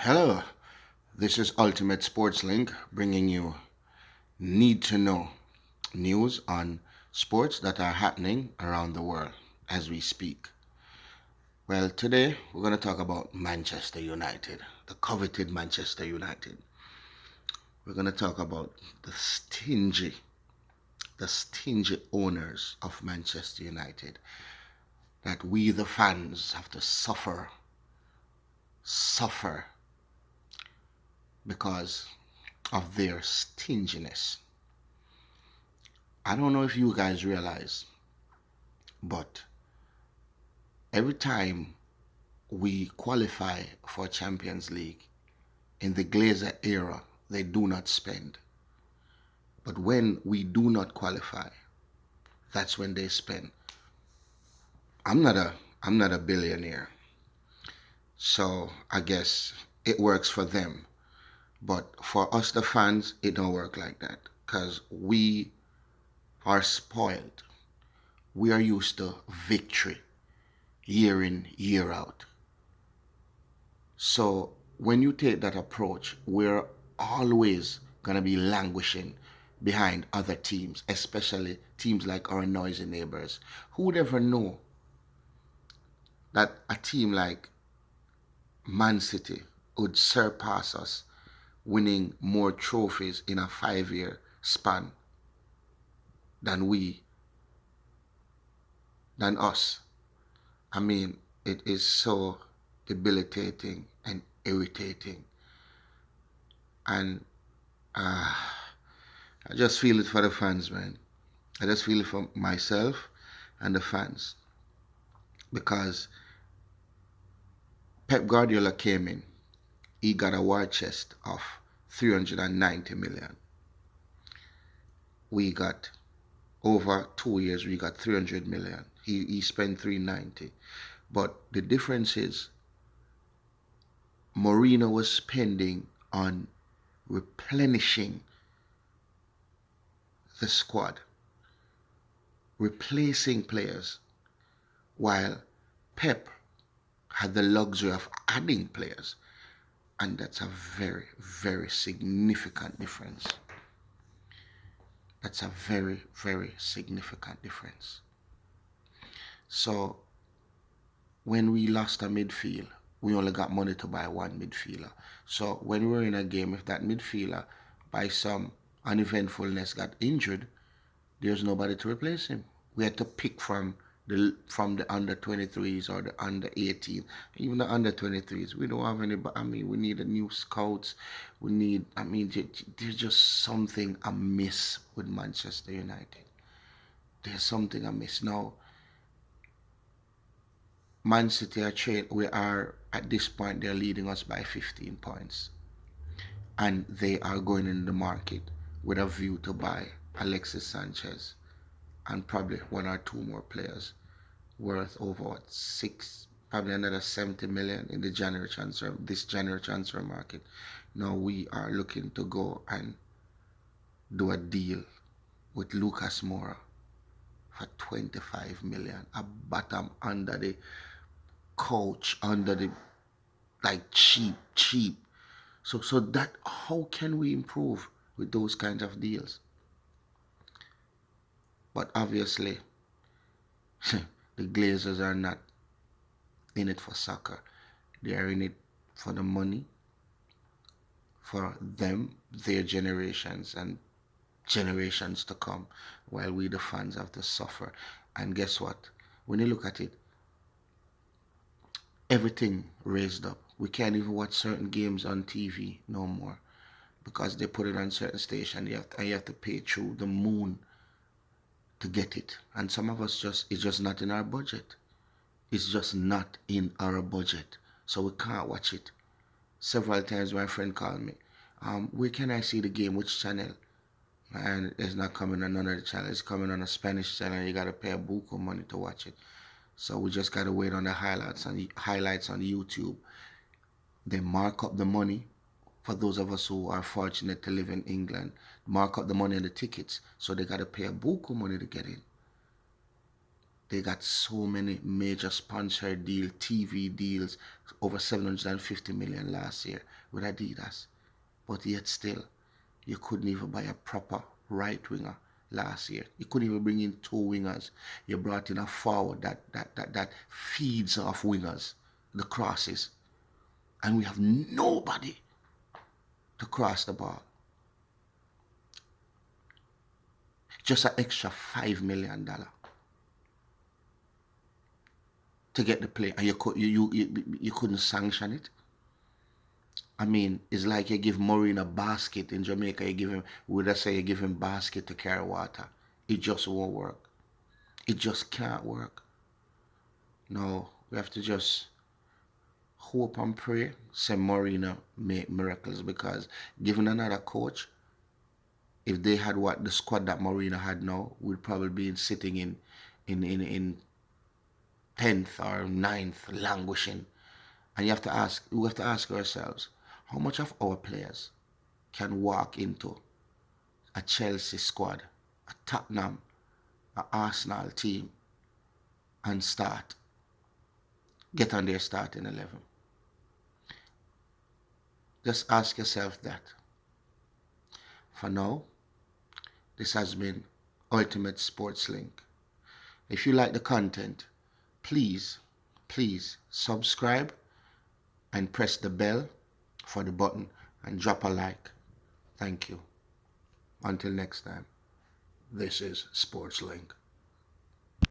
Hello, this is Ultimate Sports Link bringing you need to know news on sports that are happening around the world as we speak. Well, today we're going to talk about Manchester United, the coveted Manchester United. We're going to talk about the stingy owners of Manchester United that we the fans have to suffer because of their stinginess. I don't know if you guys realize, but every time we qualify for Champions League in the Glazer era, they do not spend. But when we do not qualify, that's when they spend. I'm not a I'm not a billionaire, so I guess it works for them. But for us the fans, it don't work like that because we are spoiled. We are used to victory year in, year out. So when you take that approach, we're always going to be languishing behind other teams, especially teams like our noisy neighbors. Who would ever know that a team like Man City would surpass us, winning more trophies in a 5 year span than we, than us? I mean, it is so debilitating and irritating. And uh, I just feel it for the fans, man. I just feel it for myself and the fans because Pep Guardiola came in. He got a war chest of 390 million. We got over 2 years. We got 300 million. He spent 390. But the difference is Mourinho was spending on replenishing the squad, replacing players, while Pep had the luxury of adding players. And that's a very, very significant difference. That's a very, very significant difference. So when we lost a midfield, we only got money to buy one midfielder. So when we were in a game, if that midfielder by some uneventfulness got injured, there's nobody to replace him. We had to pick from the under 23s or the under 18, even the under 23s. We don't have any. I mean, we need a new scouts. We need. I mean, there's just something amiss with Manchester United. There's something amiss now. Man City we are at this point they're leading us by 15 points, and they are going in the market with a view to buy Alexis Sanchez and probably one or two more players worth over what, six, probably another 70 million in this January transfer market. Now we are looking to go and do a deal with Lucas Moura for 25 million, a bottom under the couch, under the like cheap. So that how can we improve with those kinds of deals? But obviously, the Glazers are not in it for soccer. They are in it for the money, for them, their generations, and generations to come, while we, the fans, have to suffer. And guess what? When you look at it, everything raised up. We can't even watch certain games on TV no more because they put it on certain station. You have to pay through the moon to get it. And some of us it's just not in our budget. It's just not in our budget. So we can't watch it. Several times my friend called me, where can I see the game? Which channel? And it's not coming on none of the channels. It's coming on a Spanish channel. You gotta pay a buku money to watch it. So we just gotta wait on the highlights on YouTube. They mark up the money for those of us who are fortunate to live in England. Mark up the money on the tickets, so they gotta pay a buku money to get in. They got so many major sponsor deal, TV deals, over 750 million last year with Adidas. But yet still, you couldn't even buy a proper right winger last year. You couldn't even bring in two wingers. You brought in a forward that feeds off wingers, the crosses. And we have nobody to cross the ball. Just an extra $5 million to get the play, and you couldn't sanction it. I mean, it's like you give Maureen a basket in Jamaica. You give him, would I say, you give him basket to carry water? It just won't work. It just can't work. No, we have to just hope and pray. Say Marina make miracles, because given another coach, if they had what the squad that Marina had now, we'd probably be sitting in 10th or ninth, languishing. And we have to ask ourselves, how much of our players can walk into a Chelsea squad, a Tottenham, a Arsenal team and get on their starting 11? Just ask yourself that. For now, this has been Ultimate Sports Link. If you like the content, please, please subscribe and press the bell for the button and drop a like. Thank you. Until next time, this is Sports Link.